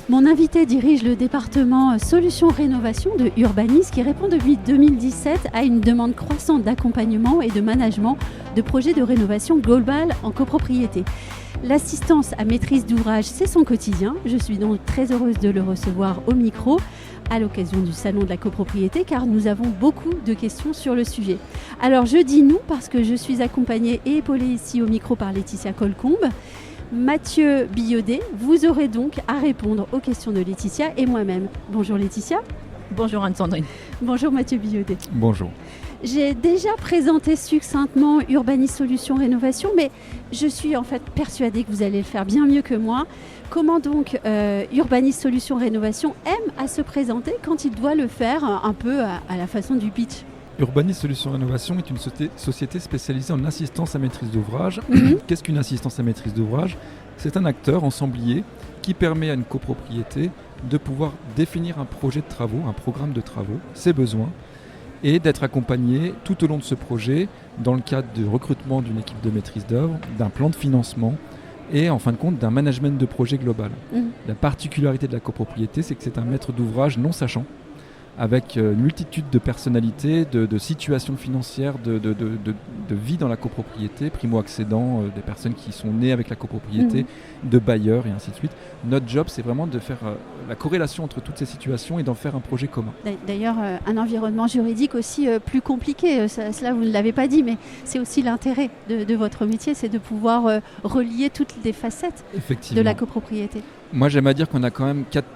Mon invité dirige le département Solutions Rénovation de Urbanis qui répond depuis 2017 à une demande croissante d'accompagnement et de management de projets de rénovation globale en copropriété. L'assistance à maîtrise d'ouvrage, c'est son quotidien. Je suis donc très heureuse de le recevoir au micro à l'occasion du Salon de la copropriété car nous avons beaucoup de questions sur le sujet. Alors je dis nous parce que je suis accompagnée et épaulée ici au micro par Laetitia Colcombe. Mathieu Billaudet, vous aurez donc à répondre aux questions de Laetitia et moi-même. Bonjour Laetitia. Bonjour Anne-Sandrine. Bonjour Mathieu Billaudet. Bonjour. J'ai déjà présenté succinctement Urbanis Solutions Rénovation, mais je suis en fait persuadée que vous allez le faire bien mieux que moi. Comment donc Urbanis Solutions Rénovation aime à se présenter quand il doit le faire un peu à la façon du pitch ? Urbanis Solutions Rénovation est une société spécialisée en assistance à maîtrise d'ouvrage. Qu'est-ce qu'une assistance à maîtrise d'ouvrage ? C'est un acteur ensemblier qui permet à une copropriété de pouvoir définir un projet de travaux, un programme de travaux, ses besoins, et d'être accompagné tout au long de ce projet dans le cadre du recrutement d'une équipe de maîtrise d'œuvre, d'un plan de financement et en fin de compte d'un management de projet global. La particularité de la copropriété, c'est que c'est un maître d'ouvrage non sachant, avec une multitude de personnalités, de situations financières, de vie dans la copropriété, primo-accédants, des personnes qui sont nées avec la copropriété, de bailleurs et ainsi de suite. Notre job, c'est vraiment de faire la corrélation entre toutes ces situations et d'en faire un projet commun. D'ailleurs, un environnement juridique aussi plus compliqué, cela vous ne l'avez pas dit, mais c'est aussi l'intérêt de votre métier, c'est de pouvoir relier toutes les facettes de la copropriété. Moi, j'aime à dire qu'on a quand même quatre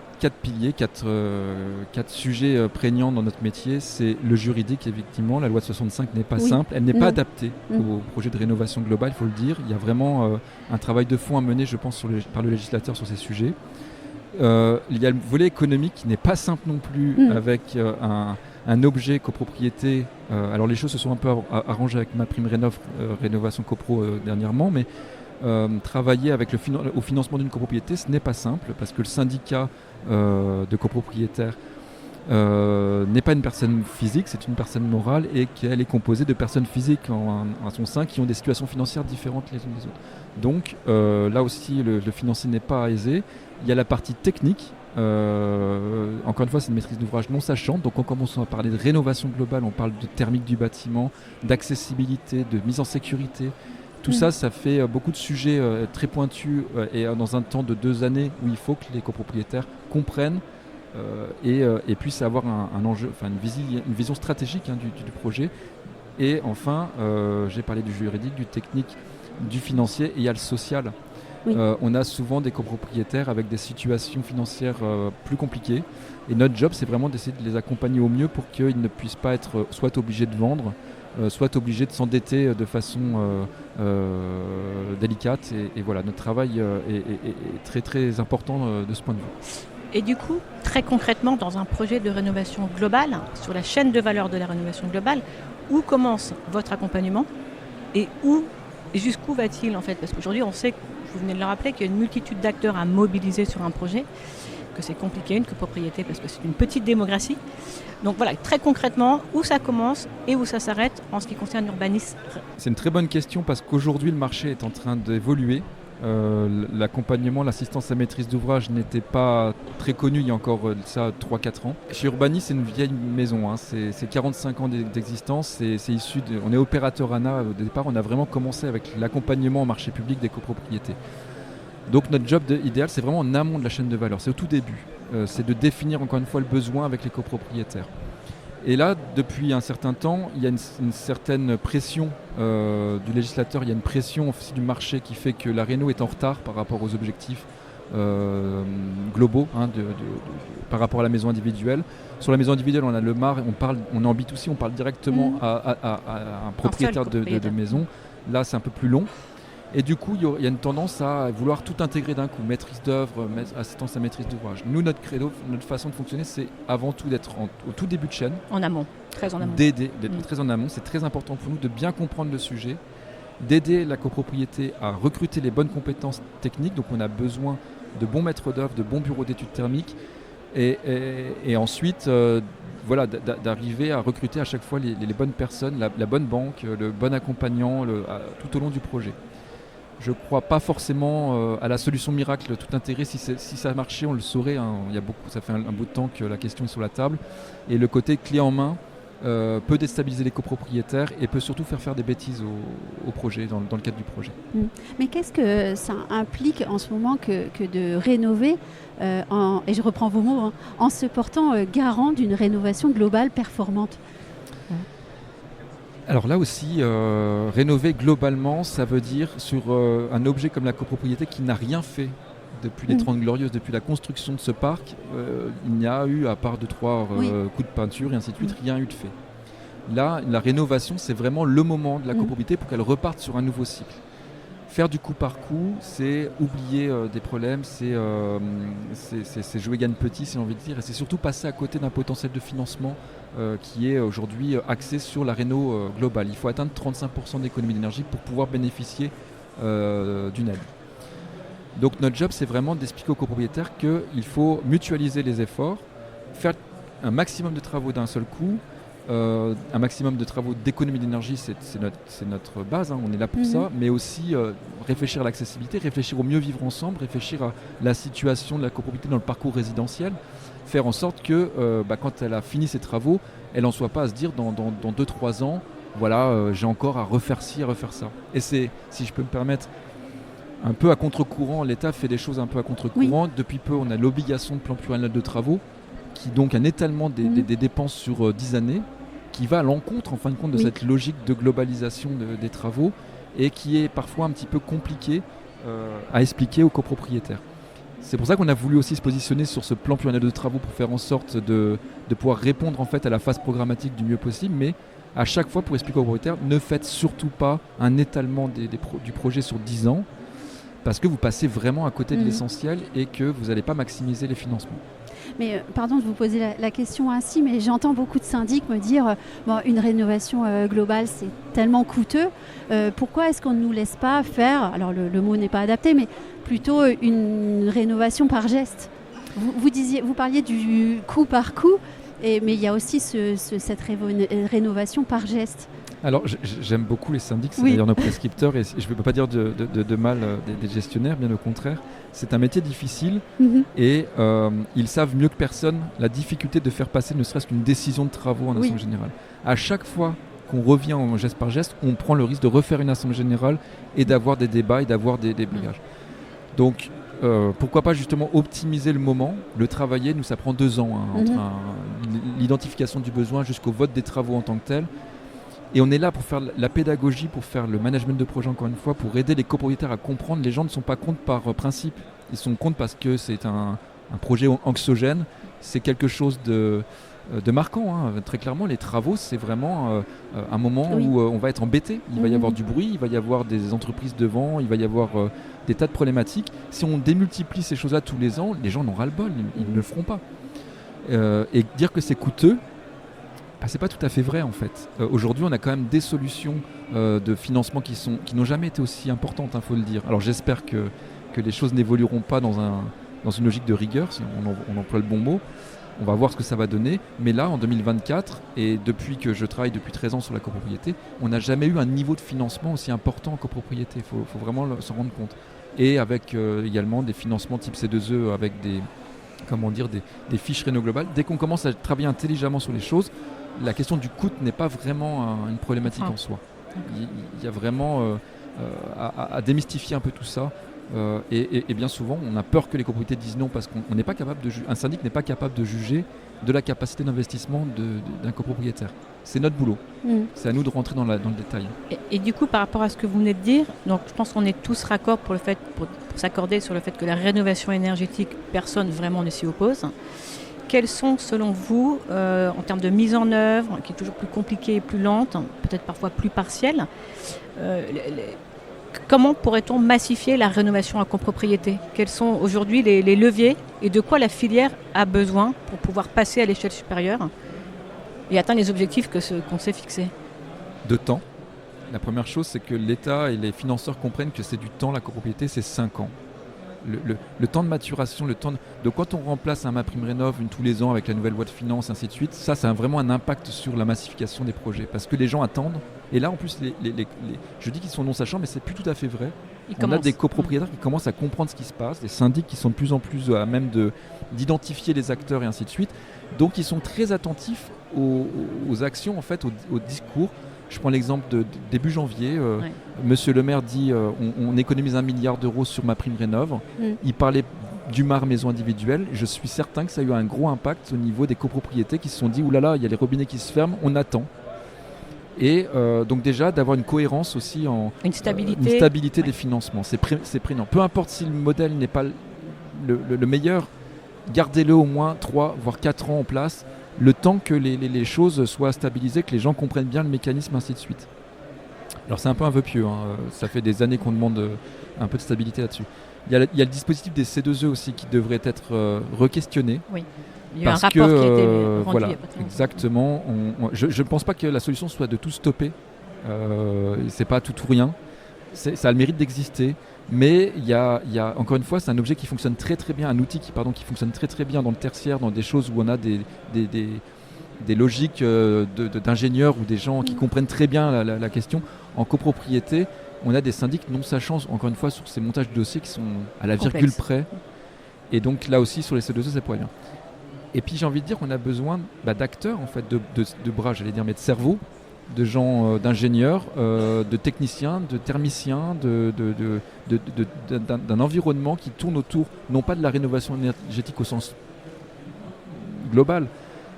piliers, quatre sujets prégnants dans notre métier. C'est le juridique, effectivement. La loi de 65 n'est pas simple. Elle n'est pas adaptée au projet de rénovation globale, il faut le dire. Il y a vraiment un travail de fond à mener, je pense, par le législateur sur ces sujets. Il y a le volet économique qui n'est pas simple non plus, avec un objet copropriété. Alors les choses se sont un peu arrangées avec MaPrimeRénov', rénovation copro dernièrement, mais travailler avec au financement d'une copropriété, ce n'est pas simple parce que le syndicat de copropriétaires n'est pas une personne physique, c'est une personne morale et qu'elle est composée de personnes physiques à son sein qui ont des situations financières différentes les unes des autres. Donc là aussi, le financier n'est pas aisé. Il y a la partie technique. Encore une fois, c'est une maîtrise d'ouvrage non sachante. Donc, en commençant à parler de rénovation globale, on parle de thermique du bâtiment, d'accessibilité, de mise en sécurité. Tout ça fait beaucoup de sujets très pointus et dans un temps de 2 années où il faut que les copropriétaires comprennent et puissent avoir un enjeu, une vision stratégique du projet. Et enfin, j'ai parlé du juridique, du technique, du financier et il y a le social. Oui. On a souvent des copropriétaires avec des situations financières plus compliquées et notre job, c'est vraiment d'essayer de les accompagner au mieux pour qu'ils ne puissent pas être soit obligés de vendre, soit obligés de s'endetter de façon délicate. Et voilà, notre travail est très très important de ce point de vue. Et du coup, très concrètement, dans un projet de rénovation globale, sur la chaîne de valeur de la rénovation globale, où commence votre accompagnement et jusqu'où va-t-il en fait ? Parce qu'aujourd'hui, on sait, vous venez de le rappeler, qu'il y a une multitude d'acteurs à mobiliser sur un projet, que c'est compliqué, une copropriété, parce que c'est une petite démocratie. Donc voilà, très concrètement, où ça commence et où ça s'arrête en ce qui concerne l'urbanisme. C'est une très bonne question parce qu'aujourd'hui, le marché est en train d'évoluer. L'accompagnement, l'assistance à maîtrise d'ouvrage n'était pas très connu il y a encore 3-4 ans. Chez Urbanis, c'est une vieille maison, c'est 45 ans d'existence, c'est issu on est opérateur ANA au départ, on a vraiment commencé avec l'accompagnement au marché public des copropriétés. Donc notre job idéal, c'est vraiment en amont de la chaîne de valeur, c'est au tout début, c'est de définir encore une fois le besoin avec les copropriétaires. Et là, depuis un certain temps, il y a une certaine pression du législateur, il y a une pression aussi du marché qui fait que la réno est en retard par rapport aux objectifs globaux par rapport à la maison individuelle. Sur la maison individuelle, on a le MAR, on est en B2C, on parle directement à un propriétaire de maison. Là, c'est un peu plus long. Et du coup, il y a une tendance à vouloir tout intégrer d'un coup, maîtrise d'œuvre, assistance à maîtrise d'ouvrage. Nous, notre credo, notre façon de fonctionner, c'est avant tout d'être au tout début de chaîne. En amont, très en amont. D'être très en amont. C'est très important pour nous de bien comprendre le sujet, d'aider la copropriété à recruter les bonnes compétences techniques. Donc, on a besoin de bons maîtres d'œuvre, de bons bureaux d'études thermiques. Et ensuite, d'arriver à recruter à chaque fois les bonnes personnes, la bonne banque, le bon accompagnant tout au long du projet. Je ne crois pas forcément à la solution miracle, tout intérêt. Si ça marchait, on le saurait. Hein. Ça fait un bout de temps que la question est sur la table. Et le côté clé en main peut déstabiliser les copropriétaires et peut surtout faire des bêtises au projet, dans le cadre du projet. Mais qu'est-ce que ça implique en ce moment que de rénover, et je reprends vos mots, en se portant garant d'une rénovation globale performante ? Alors là aussi, rénover globalement, ça veut dire sur un objet comme la copropriété qui n'a rien fait depuis les 30 Glorieuses, depuis la construction de ce parc, il n'y a eu, à part 2-3 coups de peinture et ainsi de suite, rien eu de fait. Là, la rénovation, c'est vraiment le moment de la copropriété pour qu'elle reparte sur un nouveau cycle. Faire du coup par coup, c'est oublier des problèmes, c'est jouer gagne petit, si j'ai envie de dire, et c'est surtout passer à côté d'un potentiel de financement qui est aujourd'hui axé sur la réno globale. Il faut atteindre 35% d'économie d'énergie pour pouvoir bénéficier d'une aide. Donc notre job, c'est vraiment d'expliquer aux copropriétaires qu'il faut mutualiser les efforts, faire un maximum de travaux d'un seul coup, un maximum de travaux d'économie d'énergie, c'est notre base, hein, on est là pour ça, mais aussi réfléchir à l'accessibilité, réfléchir au mieux vivre ensemble, réfléchir à la situation de la copropriété dans le parcours résidentiel, faire en sorte que quand elle a fini ses travaux, elle n'en soit pas à se dire dans 2-3 ans, voilà, j'ai encore à refaire ci, à refaire ça. Et c'est, si je peux me permettre, un peu à contre-courant, l'État fait des choses un peu à contre-courant. Depuis peu, on a l'obligation de plan pluriannuel de travaux, qui est donc un étalement des dépenses sur 10 années, qui va à l'encontre, en fin de compte, de cette logique de globalisation des travaux, et qui est parfois un petit peu compliqué à expliquer aux copropriétaires. C'est pour ça qu'on a voulu aussi se positionner sur ce plan pluriannuel de travaux pour faire en sorte de pouvoir répondre en fait à la phase programmatique du mieux possible, mais à chaque fois pour expliquer aux copropriétaires, ne faites surtout pas un étalement du projet sur 10 ans, parce que vous passez vraiment à côté de l'essentiel et que vous n'allez pas maximiser les financements. Mais pardon de vous poser la question ainsi, mais j'entends beaucoup de syndics me dire une rénovation globale, c'est tellement coûteux. Pourquoi est-ce qu'on ne nous laisse pas faire, alors le mot n'est pas adapté, mais plutôt une rénovation par geste ? Vous parliez du coup par coup, mais il y a aussi cette rénovation par geste. Alors j'aime beaucoup les syndics, c'est d'ailleurs nos prescripteurs, et je ne peux pas dire de mal des gestionnaires, bien au contraire. C'est un métier difficile et ils savent mieux que personne la difficulté de faire passer ne serait-ce qu'une décision de travaux en assemblée générale. À chaque fois qu'on revient en geste par geste, on prend le risque de refaire une assemblée générale et d'avoir des débats et d'avoir des blocages. Donc pourquoi pas justement optimiser le moment, le travailler. Nous ça prend 2 ans entre l'identification du besoin jusqu'au vote des travaux en tant que tel. Et on est là pour faire la pédagogie, pour faire le management de projet encore une fois, pour aider les copropriétaires à comprendre. Les gens ne sont pas contre par principe, ils sont contre parce que c'est un projet anxiogène, c'est quelque chose de marquant. Hein. Très clairement, les travaux, c'est vraiment un moment où on va être embêté. Il va y avoir du bruit, il va y avoir des entreprises devant, il va y avoir des tas de problématiques. Si on démultiplie ces choses-là tous les ans, les gens n'ont ras-le-bol, ils ne le feront pas. Et dire que c'est coûteux, c'est pas tout à fait vrai en fait. Aujourd'hui, on a quand même des solutions de financement qui n'ont jamais été aussi importantes, faut le dire. Alors j'espère que les choses n'évolueront pas dans une logique de rigueur, si on emploie le bon mot. On va voir ce que ça va donner. Mais là, en 2024, et depuis que je travaille depuis 13 ans sur la copropriété, on n'a jamais eu un niveau de financement aussi important en copropriété. Il faut vraiment s'en rendre compte. Et avec également des financements type C2E, avec des fiches Réno Global. Dès qu'on commence à travailler intelligemment sur les choses, la question du coût n'est pas vraiment une problématique en soi. Il y a vraiment à démystifier un peu tout ça. Et bien souvent, on a peur que les copropriétés disent non parce qu'on n'est pas capable un syndic n'est pas capable de juger de la capacité d'investissement d'un copropriétaire. C'est notre boulot. C'est à nous de rentrer dans le détail. Et du coup, par rapport à ce que vous venez de dire, donc je pense qu'on est tous raccord pour s'accorder sur le fait que la rénovation énergétique, personne vraiment ne s'y oppose. Quelles sont, selon vous, en termes de mise en œuvre, qui est toujours plus compliquée et plus lente, peut-être parfois plus partielle, comment pourrait-on massifier la rénovation en copropriété ? Quels sont aujourd'hui les leviers et de quoi la filière a besoin pour pouvoir passer à l'échelle supérieure et atteindre les objectifs qu'on s'est fixés ? De temps. La première chose, c'est que l'État et les financeurs comprennent que c'est du temps, la copropriété, c'est 5 ans. Le temps de maturation, le temps de quand on remplace un MaPrimeRénov' tous les ans avec la nouvelle loi de finances, ainsi de suite, ça a vraiment un impact sur la massification des projets. Parce que les gens attendent Et là, en plus, je dis qu'ils sont non sachants, mais c'est plus tout à fait vrai. On a des copropriétaires qui commencent à comprendre ce qui se passe, des syndics qui sont de plus en plus à même d'identifier les acteurs et ainsi de suite. Donc, ils sont très attentifs aux actions, en fait, au discours. Je prends l'exemple de début janvier. Monsieur le maire dit on économise 1 milliard d'euros sur ma prime rénov'. Il parlait du MAR maison individuelle. Je suis certain que ça a eu un gros impact au niveau des copropriétés qui se sont dit oulala, il y a les robinets qui se ferment, on attend. Et donc déjà d'avoir une cohérence aussi une stabilité des financements, c'est prégnant. Peu importe si le modèle n'est pas le meilleur, gardez-le au moins 3 voire 4 ans en place, le temps que les choses soient stabilisées, que les gens comprennent bien le mécanisme, ainsi de suite. Alors c'est un peu un vœu pieux, ça fait des années qu'on demande un peu de stabilité là-dessus. Il y a le dispositif des C2E aussi qui devrait être re-questionné. Oui. Il y a eu un rapport qui a été rendu voilà, il y a pas très longtemps. exactement. Je ne pense pas que la solution soit de tout stopper. C'est pas tout ou rien. Ça a le mérite d'exister. Mais il y a, encore une fois, c'est un objet qui fonctionne très très bien, un outil qui fonctionne très très bien dans le tertiaire, dans des choses où on a des logiques d'ingénieurs ou des gens qui comprennent très bien la question. En copropriété, on a des syndics non sachants, encore une fois, sur ces montages de dossiers qui sont à la virgule près. Et donc là aussi, sur les C2E, c'est pas bien. Et puis j'ai envie de dire qu'on a besoin d'acteurs, en fait, de bras, j'allais dire, mais de cerveaux, de gens, d'ingénieurs, de techniciens, de thermiciens, d'un environnement qui tourne autour, non pas de la rénovation énergétique au sens global,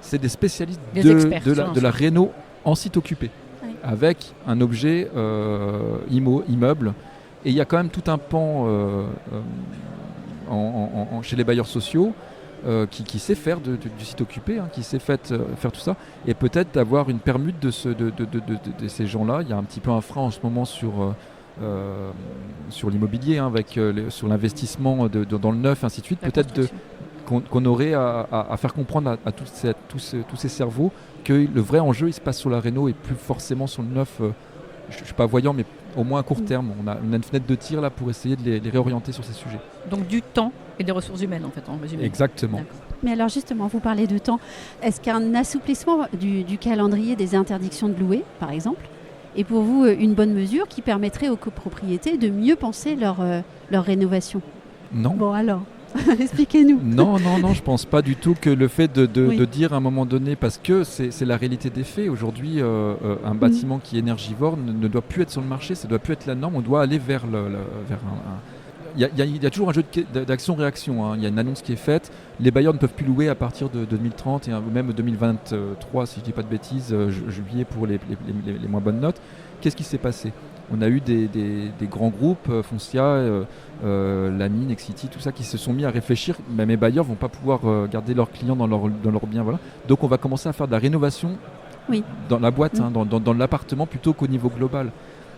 c'est des spécialistes de la réno en site occupé, avec un objet immeuble. Et il y a quand même tout un pan chez les bailleurs sociaux qui sait faire du site occupé, qui sait faire tout ça, et peut-être d'avoir une permute de ces gens-là. Il y a un petit peu un frein en ce moment sur l'immobilier, sur l'investissement dans le neuf, ainsi de suite. Peut-être qu'on aurait à faire comprendre à tous ces cerveaux que le vrai enjeu il se passe sur la réno et plus forcément sur le neuf. Je ne suis pas voyant, mais au moins à court terme. On a une fenêtre de tir là pour essayer de les réorienter sur ces sujets. Donc du temps et des ressources humaines, en fait, en résumé. Exactement. D'accord. Mais alors justement, vous parlez de temps. Est-ce qu'un assouplissement du calendrier des interdictions de louer, par exemple, est pour vous une bonne mesure qui permettrait aux copropriétés de mieux penser leur rénovation ? Non. Bon alors, expliquez-nous. Non, je pense pas du tout que le fait de dire à un moment donné, parce que c'est la réalité des faits, aujourd'hui un bâtiment qui est énergivore ne doit plus être sur le marché, ça doit plus être la norme, on doit aller vers il y a toujours un jeu d'action-réaction, il y a une annonce qui est faite, les bailleurs ne peuvent plus louer à partir de 2030 et même 2023, si je ne dis pas de bêtises, juillet pour les moins bonnes notes. Qu'est-ce qui s'est passé ? On a eu des grands groupes, Foncia, la mine, Nexity, tout ça, qui se sont mis à réfléchir. Mais mes bailleurs ne vont pas pouvoir garder leurs clients dans leurs biens. Voilà. Donc on va commencer à faire de la rénovation dans la boîte, dans l'appartement, plutôt qu'au niveau global.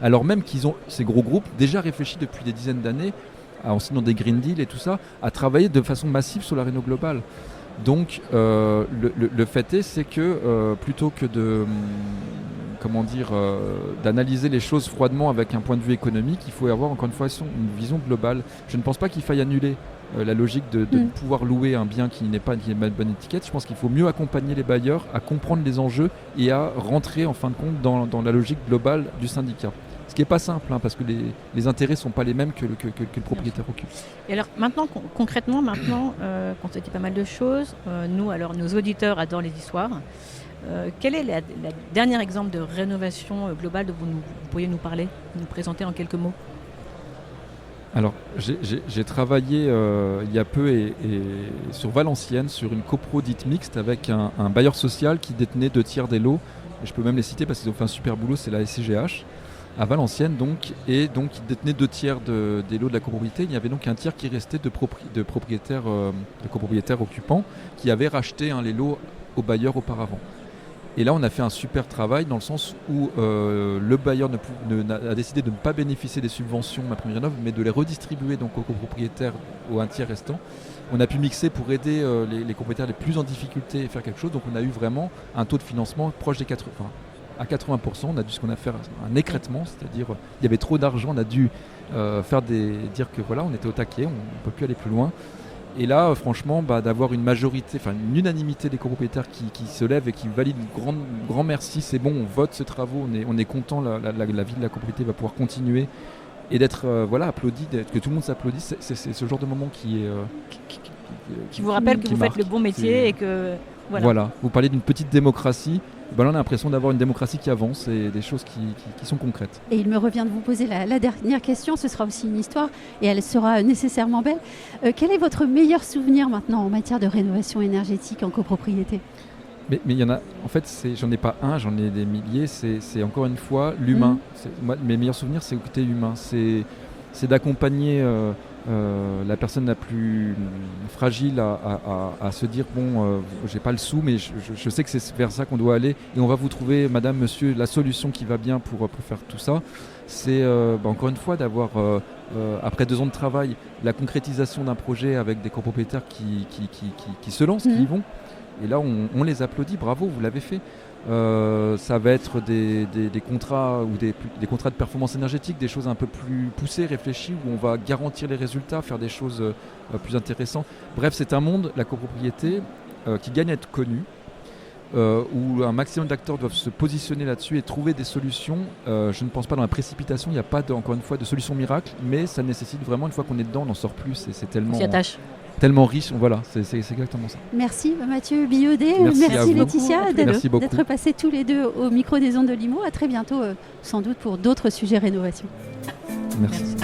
Alors même qu'ils ont, ces gros groupes, déjà réfléchi depuis des dizaines d'années, en signant des Green Deal et tout ça, à travailler de façon massive sur la réno globale. Donc le fait c'est que plutôt que d'analyser les choses froidement avec un point de vue économique, il faut avoir encore une fois une vision globale. Je ne pense pas qu'il faille annuler la logique de pouvoir louer un bien qui n'est pas une bonne étiquette. Je pense qu'il faut mieux accompagner les bailleurs à comprendre les enjeux et à rentrer en fin de compte dans la logique globale du syndicat. Ce qui n'est pas simple, parce que les intérêts ne sont pas les mêmes que le propriétaire occupe. Et alors maintenant, concrètement, qu'on s'est dit pas mal de choses, nos auditeurs adorent les histoires. Quel est le dernier exemple de rénovation globale dont vous pourriez nous parler, nous présenter en quelques mots ? Alors, j'ai travaillé il y a peu et sur Valenciennes, sur une copro dite mixte avec un bailleur social qui détenait 2/3 des lots. Je peux même les citer parce qu'ils ont fait un super boulot, c'est la SCGH, à Valenciennes donc, et donc ils détenaient 2/3 des lots de la copropriété. Il y avait donc un tiers qui restait de propriétaires occupants qui avaient racheté les lots aux bailleurs auparavant. Et là, on a fait un super travail dans le sens où le bailleur a décidé de ne pas bénéficier des subventions MaPrimeRénov', mais de les redistribuer donc aux copropriétaires, aux 1/3 restants. On a pu mixer pour aider les copropriétaires les plus en difficulté et faire quelque chose. Donc on a eu vraiment un taux de financement proche des 80%. À 80%, on a dû faire un écrêtement, c'est-à-dire il y avait trop d'argent, on a dû dire que voilà, on était au taquet, on ne peut plus aller plus loin. Et là, franchement, d'avoir une majorité, une unanimité des copropriétaires qui se lèvent et qui valident grand merci, c'est bon, on vote ces travaux, on est content, la vie de la copropriété va pouvoir continuer et d'être applaudi, que tout le monde s'applaudisse, c'est ce genre de moment qui vous rappelle que vous faites le bon métier et que... Voilà, vous parlez d'une petite démocratie. Là, on a l'impression d'avoir une démocratie qui avance et des choses qui sont concrètes. Et il me revient de vous poser la dernière question. Ce sera aussi une histoire et elle sera nécessairement belle. Quel est votre meilleur souvenir maintenant en matière de rénovation énergétique en copropriété ? Mais il y en a, en fait, j'en ai pas un, j'en ai des milliers. C'est encore une fois l'humain. Mes meilleurs souvenirs, c'est le côté humain. C'est d'accompagner la personne la plus fragile à se dire j'ai pas le sou, mais je sais que c'est vers ça qu'on doit aller et on va vous trouver, madame, monsieur, la solution qui va bien pour faire tout ça. C'est encore une fois d'avoir après 2 ans de travail la concrétisation d'un projet avec des copropriétaires qui se lancent, qui y vont, et là on les applaudit, bravo, vous l'avez fait. Ça va être des contrats ou des contrats de performance énergétique, des choses un peu plus poussées, réfléchies, où on va garantir les résultats, faire des choses plus intéressantes. Bref, c'est un monde, la copropriété, qui gagne à être connu, où un maximum d'acteurs doivent se positionner là-dessus et trouver des solutions. Je ne pense pas dans la précipitation, il n'y a pas encore une fois de solution miracle, mais ça nécessite vraiment, une fois qu'on est dedans, on n'en sort plus, et c'est tellement riche, voilà, c'est exactement ça. Merci Mathieu Biaudet, merci Laetitia d'être passés tous les deux au micro des ondes de Limo. À très bientôt, sans doute pour d'autres sujets rénovation. Merci.